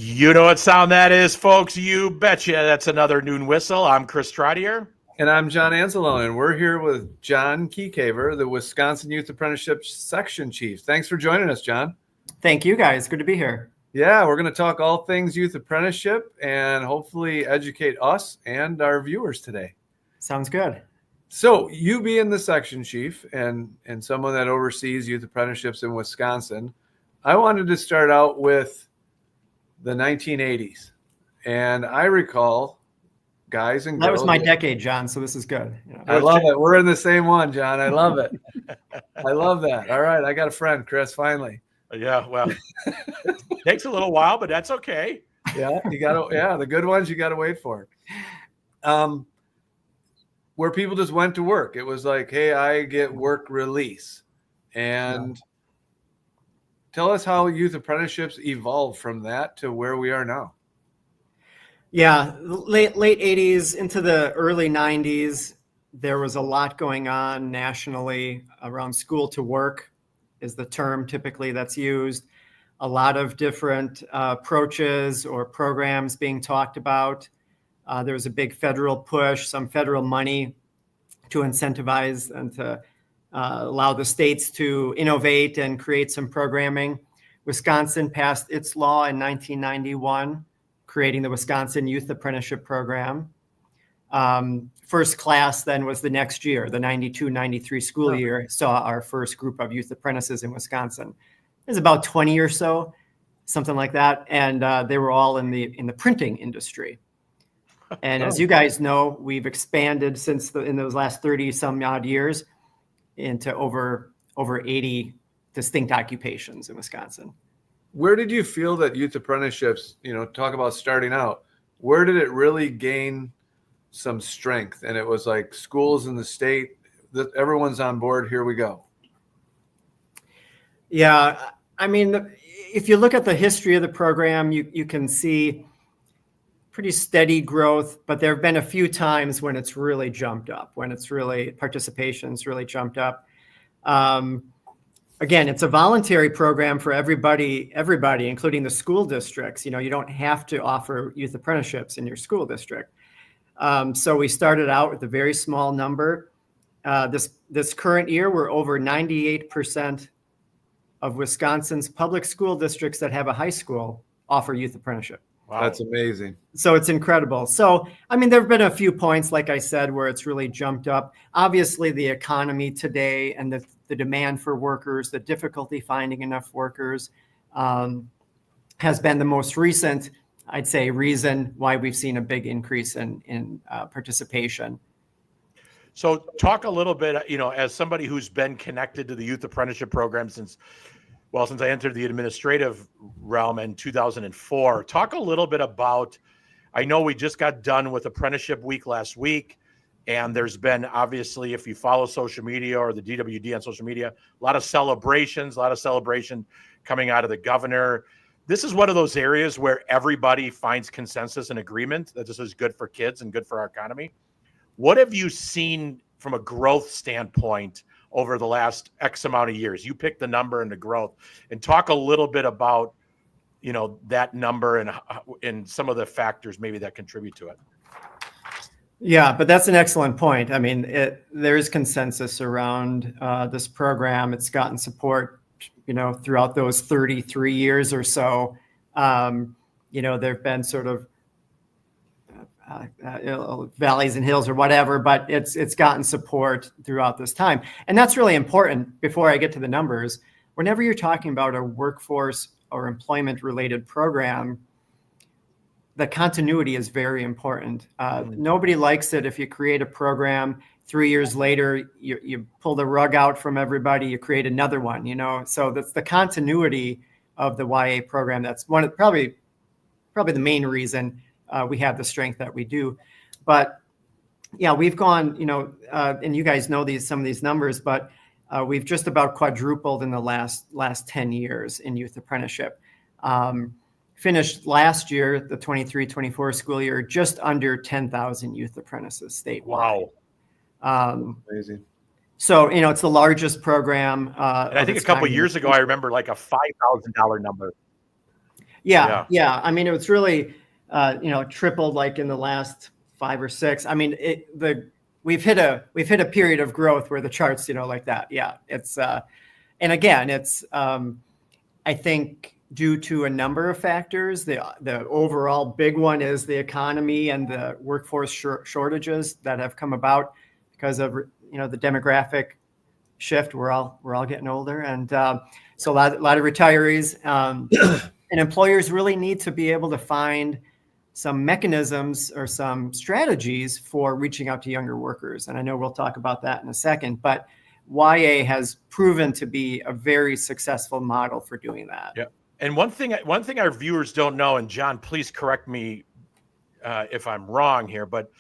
You know what sound that is, folks? You betcha. That's another Noon Whistle. I'm Chris Trottier. And I'm John Anzalone, and we're here with John Keckhaver, the Wisconsin Youth Apprenticeships Section Chief. Thanks for joining us, John. Thank you, guys. Good to be here. Yeah, we're going to talk all things youth apprenticeship and hopefully educate us and our viewers today. Sounds good. So you being the Section Chief and someone that oversees youth apprenticeships in Wisconsin, I wanted to start out with the 1980s. And I recall guys and girls. That was my decade, John, so this is good. I love it. We're in the same one, John. I love it. I love that. All right. I got a friend, Chris, finally. Yeah, well, takes a little while, but that's okay. Yeah, the good ones you got to wait for. Where people just went to work. It was like, hey, I get work release. And tell us how youth apprenticeships evolved from that to where we are now. Yeah, late 80s into the early 90s, there was a lot going on nationally around school to work is the term typically that's used. A lot of different approaches or programs being talked about. There was a big federal push, some federal money to incentivize and to allow the states to innovate and create some programming. Wisconsin passed its law in 1991, creating the Wisconsin Youth Apprenticeship Program. First class then was the next year, the 92-93 school year, saw our first group of youth apprentices in Wisconsin. It was about 20 or so, something like that. And they were all in the printing industry. And as you guys know, we've expanded in those last 30 some odd years into over 80 distinct occupations in Wisconsin. Where did you feel that youth apprenticeships, talk about starting out, where did it really gain some strength? And it was like schools in the state, that everyone's on board, here we go. Yeah, I mean, if you look at the history of the program, you can see pretty steady growth, but there have been a few times when it's really jumped up, when it's really participation's really jumped up. Again, it's a voluntary program for everybody, including the school districts. You don't have to offer youth apprenticeships in your school district. So we started out with a very small number. This current year, we're over 98% of Wisconsin's public school districts that have a high school offer youth apprenticeship. Wow. That's amazing. So it's incredible. So, I mean, there have been a few points, like I said, where it's really jumped up. Obviously, the economy today and the demand for workers, the difficulty finding enough workers has been the most recent, I'd say, reason why we've seen a big increase in participation. So talk a little bit, as somebody who's been connected to the youth apprenticeship program since I entered the administrative realm in 2004, talk a little bit about, I know we just got done with Apprenticeship Week last week, and there's been, obviously, if you follow social media or the DWD on social media, a lot of celebration coming out of the governor. This is one of those areas where everybody finds consensus and agreement that this is good for kids and good for our economy. What have you seen from a growth standpoint over the last X amount of years? You pick the number and the growth, and talk a little bit about, that number and some of the factors maybe that contribute to it. Yeah, but that's an excellent point. I mean, there is consensus around this program. It's gotten support, throughout those 33 years or so. There've been sort of valleys and hills or whatever, but it's gotten support throughout this time. And that's really important. Before I get to the numbers, whenever you're talking about a workforce or employment related program, the continuity is very important. Nobody likes it if you create a program, 3 years later, you pull the rug out from everybody, you create another one, so that's the continuity of the YA program. That's probably the main reason we have the strength that we do. But yeah, we've gone, and you guys know some of these numbers, but we've just about quadrupled in the last 10 years in youth apprenticeship. Finished last year, the 23-24 school year, just under 10,000 youth apprentices statewide. Wow. Amazing. So, it's the largest program. And I think a couple of years ago, I remember like a $5,000 number. Yeah. I mean, it was really, tripled like in the last 5 or 6. I mean, we've hit a period of growth where the charts, like that. Yeah, it's and again, it's I think due to a number of factors. The overall big one is the economy and the workforce shortages that have come about because of the demographic shift. We're all getting older, and so a lot of retirees, and employers really need to be able to find some mechanisms or some strategies for reaching out to younger workers. And I know we'll talk about that in a second, but YA has proven to be a very successful model for doing that. Yeah. And one thing our viewers don't know, and John, please correct me if I'm wrong here, but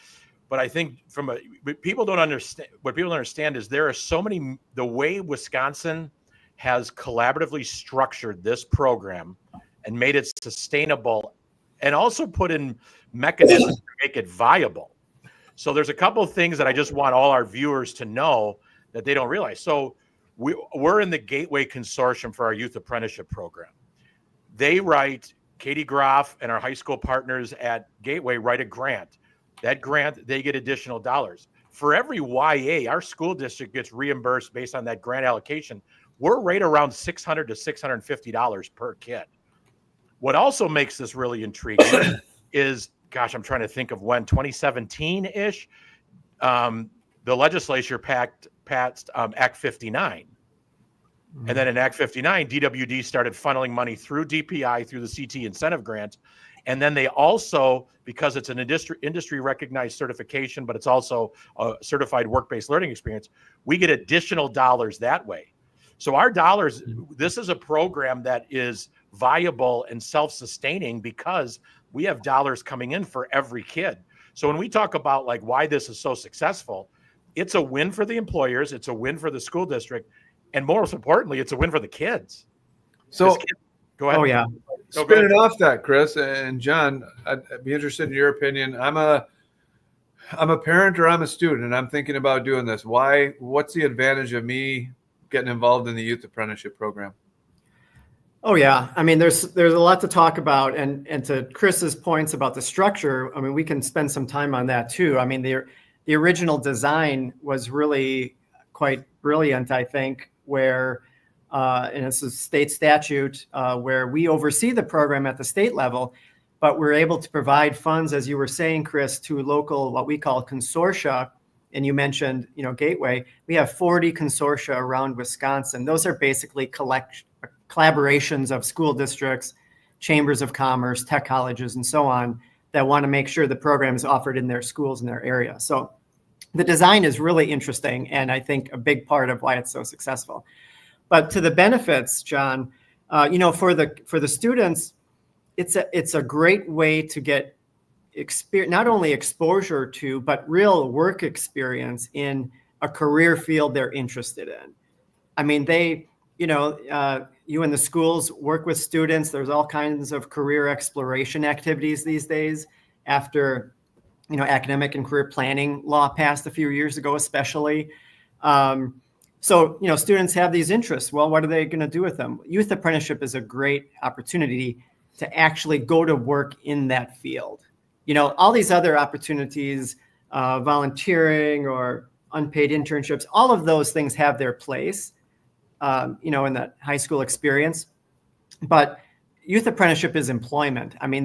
I think what people don't understand is there are so many, the way Wisconsin has collaboratively structured this program and made it sustainable and also put in mechanisms to make it viable. So there's a couple of things that I just want all our viewers to know that they don't realize. So we're in the Gateway Consortium for our youth apprenticeship program. They write, Katie Groff and our high school partners at Gateway write a grant. That grant, they get additional dollars. For every YA, our school district gets reimbursed based on that grant allocation. We're right around $600 to $650 per kid. What also makes this really intriguing is, gosh, I'm trying to think of when, 2017-ish, the legislature passed Act 59. And then in Act 59, DWD started funneling money through DPI, through the CT incentive grant. And then they also, because it's an industry recognized certification, but it's also a certified work-based learning experience, we get additional dollars that way. So our dollars, this is a program that is viable and self-sustaining because we have dollars coming in for every kid. So when we talk about like why this is so successful, it's a win for the employers, it's a win for the school district, and most importantly, it's a win for the kids. So go ahead. Oh yeah. Spinning off that, Chris and John, I'd be interested in your opinion. I'm a parent or I'm a student and I'm thinking about doing this. What's the advantage of me getting involved in the youth apprenticeship program? Oh yeah. I mean, there's a lot to talk about, and to Chris's points about the structure, I mean, we can spend some time on that too. I mean, the original design was really quite brilliant, I think, where and it's a state statute where we oversee the program at the state level, but we're able to provide funds, as you were saying, Chris, to local, what we call consortia. And you mentioned, Gateway. We have 40 consortia around Wisconsin. Those are basically collaborations of school districts, chambers of commerce, tech colleges, and so on that want to make sure the program is offered in their schools in their area. So the design is really interesting, and I think a big part of why it's so successful. But to the benefits, John, for the students, it's a great way to get not only exposure to, but real work experience in a career field they're interested in. I mean, you in the schools work with students. There's all kinds of career exploration activities these days after, academic and career planning law passed a few years ago, especially. So, students have these interests. Well, what are they going to do with them? Youth apprenticeship is a great opportunity to actually go to work in that field. All these other opportunities, volunteering or unpaid internships, all of those things have their place, in that high school experience. But youth apprenticeship is employment. I mean,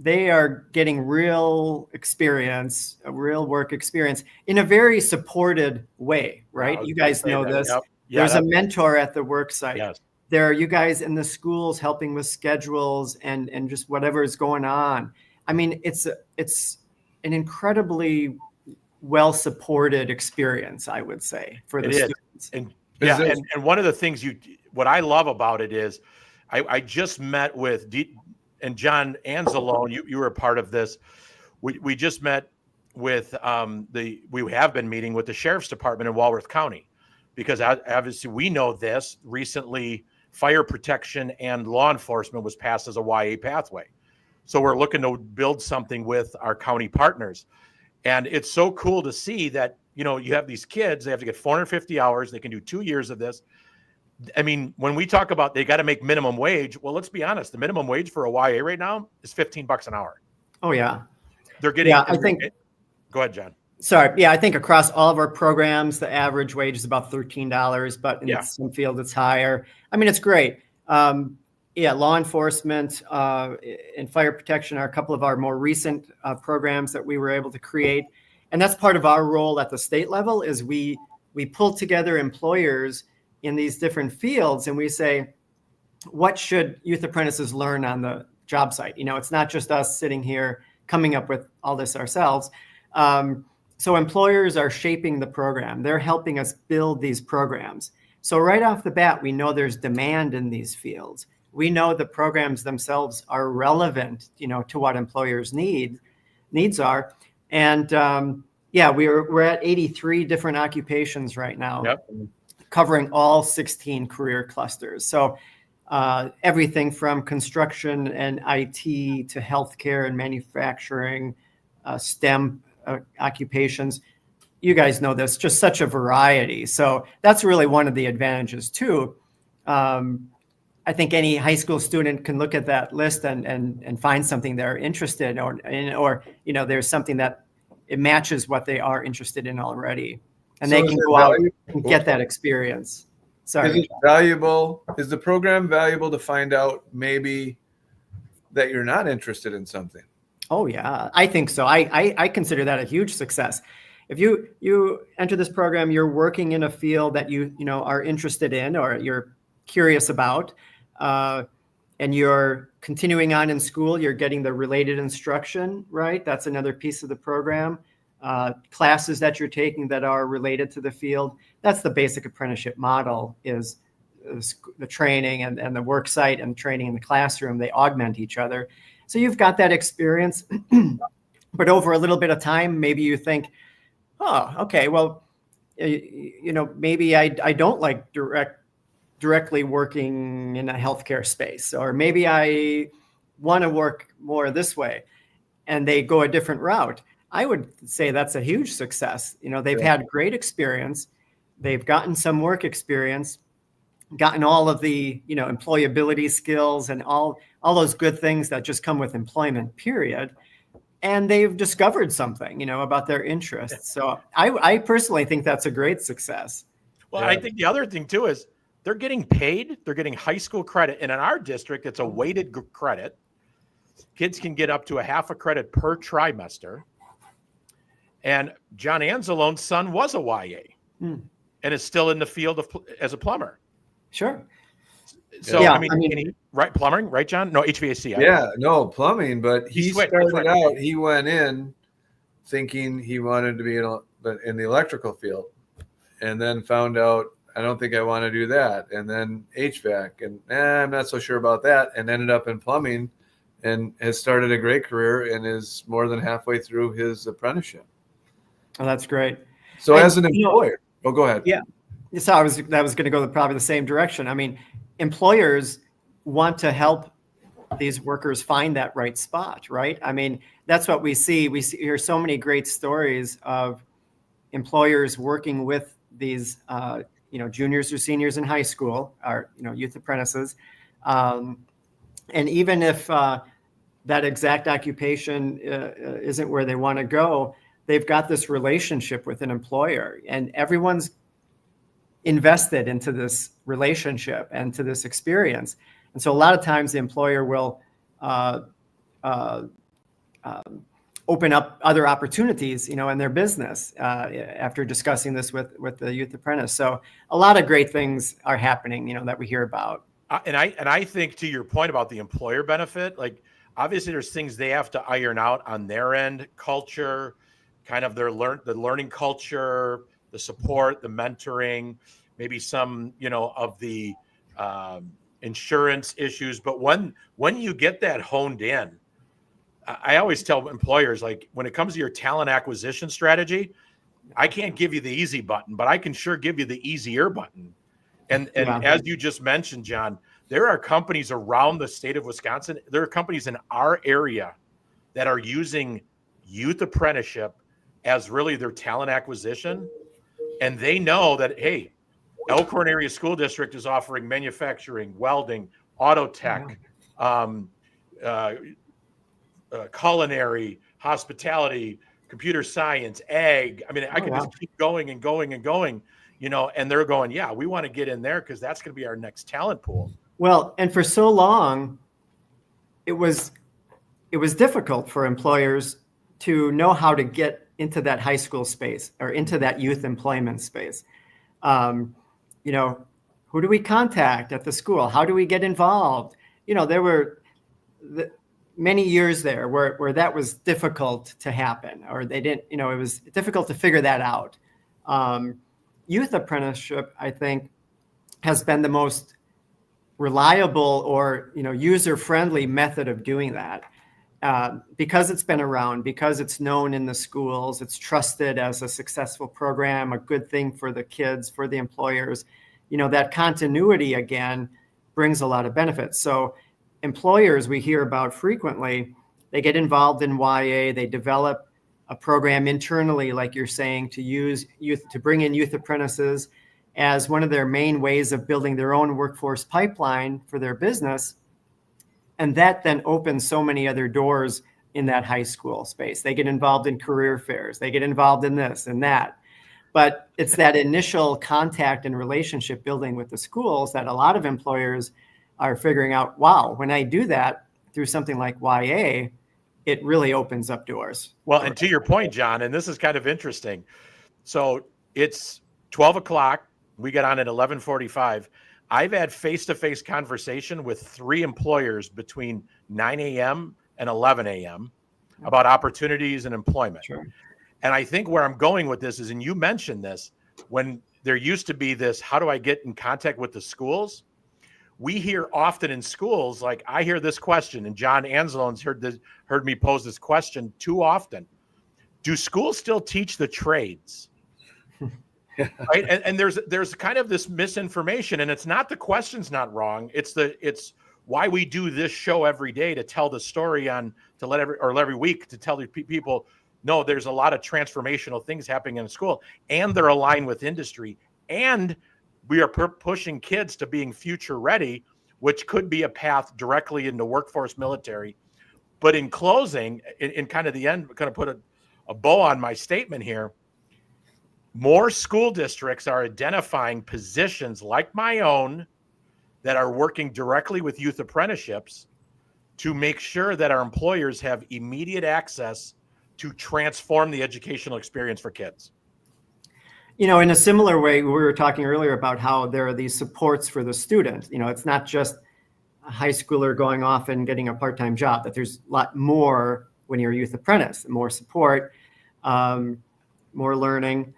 they are getting real experience, a real work experience in a very supported way, right? You guys know this. Yep. Yeah, there's a mentor at the work site. Yes. There are you guys in the schools helping with schedules and just whatever is going on. I mean, it's an incredibly well-supported experience, I would say, for the students. And one of the things what I love about it is I just met with and John Anzalone, you were a part of this. We just met with we have been meeting with the Sheriff's Department in Walworth County, because obviously we know this recently, fire protection and law enforcement was passed as a YA pathway. So we're looking to build something with our county partners. And it's so cool to see that, you have these kids, they have to get 450 hours. They can do 2 years of this. I mean, when we talk about they got to make minimum wage, well, let's be honest. The minimum wage for a YA right now is $15 an hour. Oh yeah. They're getting. Yeah, I think. Go ahead, John. Sorry. Yeah, I think across all of our programs, the average wage is about $13, but in some fields it's higher. I mean, it's great. Law enforcement and fire protection are a couple of our more recent programs that we were able to create. And that's part of our role at the state level is we pull together employers in these different fields and we say, what should youth apprentices learn on the job site? You know, it's not just us sitting here coming up with all this ourselves. So employers are shaping the program. They're helping us build these programs. So right off the bat, we know there's demand in these fields. We know the programs themselves are relevant, you know, to what employers needs are. And we're at 83 different occupations right now, covering all 16 career clusters. So everything from construction and IT to healthcare and manufacturing, STEM occupations. You guys know this, just such a variety. So that's really one of the advantages too. I think any high school student can look at that list and find something they're interested in, or you know, there's something that it matches what they are interested in already, and they can go out and get that experience. Sorry. Is it valuable? Is the program valuable to find out maybe that you're not interested in something? Oh yeah, I think so. I consider that a huge success. If you enter this program, you're working in a field that you know are interested in or you're curious about, and you're continuing on in school, you're getting the related instruction, right? That's another piece of the program. Classes that you're taking that are related to the field. That's the basic apprenticeship model is the training and the work site and training in the classroom. They augment each other. So you've got that experience, but over a little bit of time, maybe you think, oh, okay, well, you know, maybe I don't like directly working in a healthcare space, or maybe I want to work more this way, and they go a different route. I would say that's a huge success. You know, they've had great experience. They've gotten some work experience, gotten all of the, you know, employability skills and all those good things that just come with employment, period. And they've discovered something, you know, about their interests. So I personally think that's a great success. Well, I think the other thing too is they're getting paid. They're getting high school credit. And in our district, it's a weighted credit. Kids can get up to a half a credit per trimester. And John Anzalone's son was a YA and is still in the field as a plumber. Sure. So, I mean, right, plumbing, right, John? No, HVAC. Plumbing, but he went in thinking he wanted to be in the electrical field, and then found out, I don't think I want to do that. And then HVAC, and I'm not so sure about that, and ended up in plumbing and has started a great career and is more than halfway through his apprenticeship. Oh, that's great. So as an employer, go ahead. Yeah. So that was going to go probably the same direction. I mean, employers want to help these workers find that right spot, right? I mean, that's what we see. We hear so many great stories of employers working with these, you know, juniors or seniors in high school, or, you know, youth apprentices. And even if that exact occupation isn't where they want to go, they've got this relationship with an employer, and everyone's invested into this relationship and to this experience. And so a lot of times the employer will open up other opportunities, you know, in their business after discussing this with the youth apprentice. So a lot of great things are happening, you know, that we hear about. And I think, to your point about the employer benefit, like obviously there's things they have to iron out on their end, culture, kind of the learning culture, the support, the mentoring, maybe some, you know, of the insurance issues. But when you get that honed in, I always tell employers, like, when it comes to your talent acquisition strategy, I can't give you the easy button, but I can sure give you the easier button. And as you just mentioned, John, there are companies around the state of Wisconsin. There are companies in our area that are using youth apprenticeship as really their talent acquisition. And they know that, hey, Elkhorn Area School District is offering manufacturing, welding, auto tech, culinary, hospitality, computer science, ag. I mean, I can just keep going and going and going, and they're going, yeah, we want to get in there because that's going to be our next talent pool. Well, and for so long, it was difficult for employers to know how to get into that high school space or into that youth employment space. Who do we contact at the school? How do we get involved? There were many years there where that was difficult to happen, or they didn't, it was difficult to figure that out. Youth apprenticeship, I think, has been the most reliable or, user-friendly method of doing that. Because it's been around, because it's known in the schools, it's trusted as a successful program, a good thing for the kids, for the employers. That continuity again brings a lot of benefits. So employers we hear about frequently, they get involved in YA, they develop a program internally, like you're saying, to bring in youth apprentices as one of their main ways of building their own workforce pipeline for their business. And that then opens so many other doors in that high school space. They get involved in career fairs. They get involved in this and that. But it's that initial contact and relationship building with the schools that a lot of employers are figuring out, wow, when I do that through something like YA, it really opens up doors. Well, and to your point, John, and this is kind of interesting. So it's 12 o'clock. We get on at 11:45. I've had face-to-face conversation with 3 employers between 9 a.m. and 11 a.m. about opportunities and employment. Sure. And I think where I'm going with this is, and you mentioned this, when there used to be this, how do I get in contact with the schools? We hear often in schools, like I hear this question, and John Anzalone's heard me pose this question too often. Do schools still teach the trades? Right. And there's kind of this misinformation, and it's not the question's not wrong. It's why we do this show every day, to tell the story every week, to tell the people, no, there's a lot of transformational things happening in school, and they're aligned with industry, and we are pushing kids to being future ready, which could be a path directly into workforce military. But in closing, in kind of the end, kind of put a bow on my statement here. More school districts are identifying positions like my own that are working directly with youth apprenticeships to make sure that our employers have immediate access to transform the educational experience for kids. In a similar way, we were talking earlier about how there are these supports for the student. It's not just a high schooler going off and getting a part-time job, that there's a lot more when you're a youth apprentice, more support, more learning.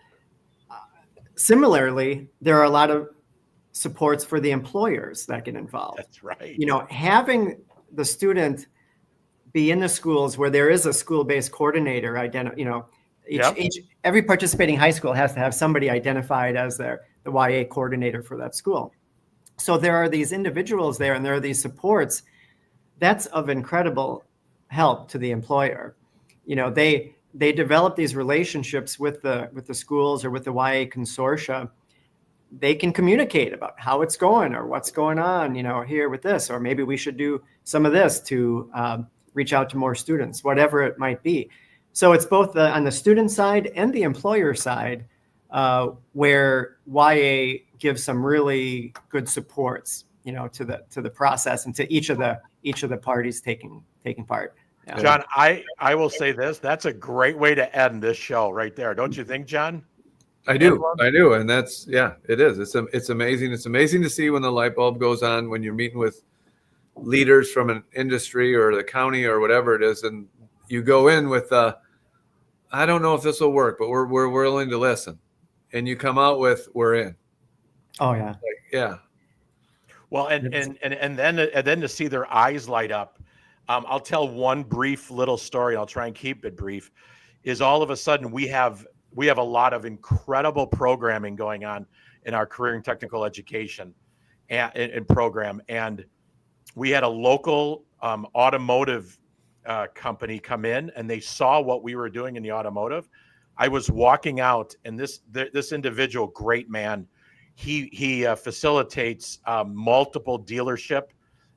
Similarly, there are a lot of supports for the employers that get involved. That's right. Having the student be in the schools where there is a school-based coordinator, every participating high school has to have somebody identified as the YA coordinator for that school. So there are these individuals there, and there are these supports. That's of incredible help to the employer. They develop these relationships with the schools or with the YA consortia. They can communicate about how it's going or what's going on, here with this, or maybe we should do some of this to reach out to more students, whatever it might be. So it's both on the student side and the employer side, where YA gives some really good supports, to the process and to each of the parties taking part. Yeah. John, I will say this. That's a great way to end this show right there. Don't you think, John? I do. And that's, it is. It's amazing. It's amazing to see when the light bulb goes on, when you're meeting with leaders from an industry or the county or whatever it is. And you go in with, I don't know if this will work, but we're willing to listen. And you come out with, we're in. Oh yeah. Yeah. Well, and then to see their eyes light up. I'll tell one brief little story. I'll try and keep it brief. Is all of a sudden we have a lot of incredible programming going on in our career and technical education and program. And we had a local automotive company come in, and they saw what we were doing in the automotive. I was walking out, and this individual, great man, he facilitates multiple dealership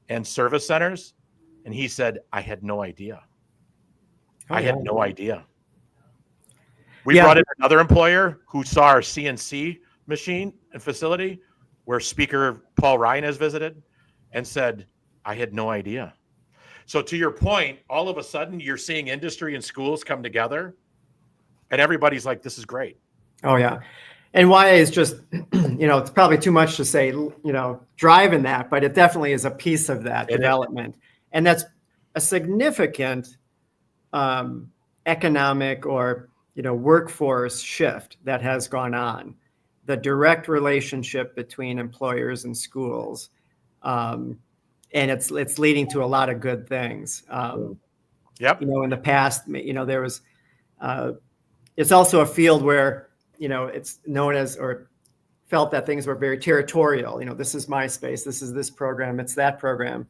and service centers. And he said, I had no idea. I had no idea. We brought in another employer who saw our CNC machine and facility where Speaker Paul Ryan has visited and said, I had no idea. So to your point, all of a sudden you're seeing industry and schools come together and everybody's like, this is great. Oh, yeah. And YA is just, it's probably too much to say, driving that, but it definitely is a piece of that development. And that's a significant economic or, workforce shift that has gone on. The direct relationship between employers and schools. And it's leading to a lot of good things. In the past, there was, it's also a field where, it's known as, or felt that things were very territorial. This is my space. This is this program. It's that program.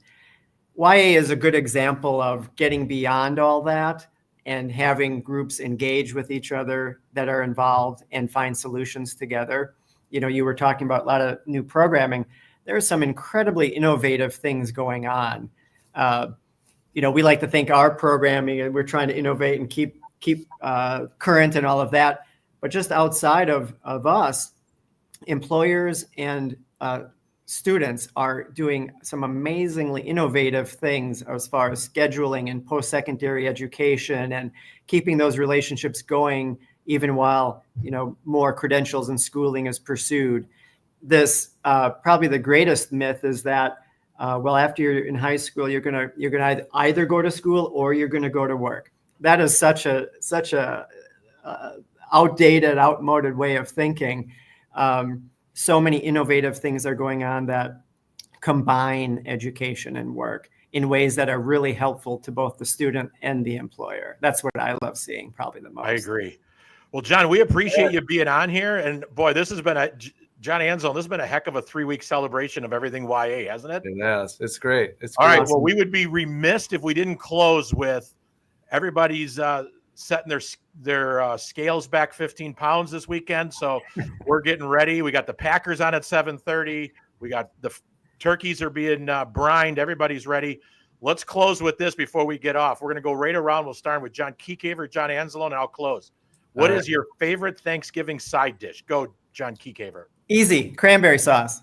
YA is a good example of getting beyond all that and having groups engage with each other that are involved and find solutions together. You were talking about a lot of new programming. There are some incredibly innovative things going on. We like to think our programming, and we're trying to innovate and keep current and all of that. But just outside of us, employers and students are doing some amazingly innovative things as far as scheduling and post-secondary education and keeping those relationships going even while, more credentials and schooling is pursued. This probably the greatest myth is that, after you're in high school, you're gonna either go to school or you're gonna go to work. That is such a outdated, outmoded way of thinking. So many innovative things are going on that combine education and work in ways that are really helpful to both the student and the employer. That's what I love seeing probably the most. I agree. Well, John, we appreciate you being on here. And boy, this has been John Anselm, this has been a heck of a 3-week celebration of evering YA, hasn't it? Yes, it's great. It's all great. Right. Well, we would be remiss if we didn't close with everybody's setting their scales back 15 pounds this weekend. So we're getting ready. We got the Packers on at 7:30. We got the turkeys are being brined. Everybody's ready. Let's close with this before we get off. We're going to go right around. We'll start with John Keckhaver, John Anselm, and I'll close. What is your favorite Thanksgiving side dish? Go, John Keckhaver. Easy. Cranberry sauce.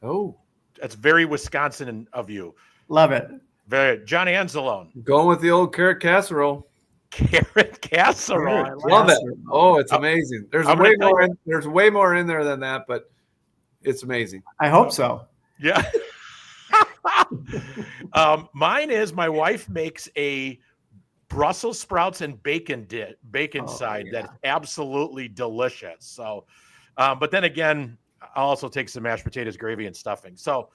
Oh, that's very Wisconsin of you. Love it. Very. John Anselm. Going with the old carrot casserole. Carrot casserole. I love it. Oh, it's amazing. There's way more in there than that, but it's amazing. I hope so. Yeah. Mine is my wife makes a Brussels sprouts and bacon side that's absolutely delicious. So, but then again, I'll also take some mashed potatoes, gravy, and stuffing. So,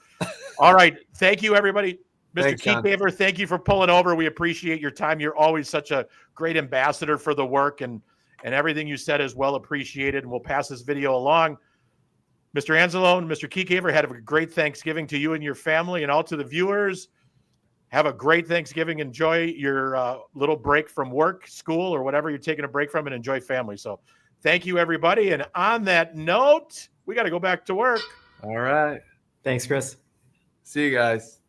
all right. Thank you, everybody. Mr. Keckhaver, thank you for pulling over. We appreciate your time. You're always such a great ambassador for the work, and everything you said is well appreciated. And we'll pass this video along. Mr. Anselm, Mr. Keckhaver, have a great Thanksgiving to you and your family, and all to the viewers. Have a great Thanksgiving. Enjoy your little break from work, school, or whatever you're taking a break from, and enjoy family. So thank you, everybody. And on that note, we got to go back to work. All right. Thanks, Chris. See you guys.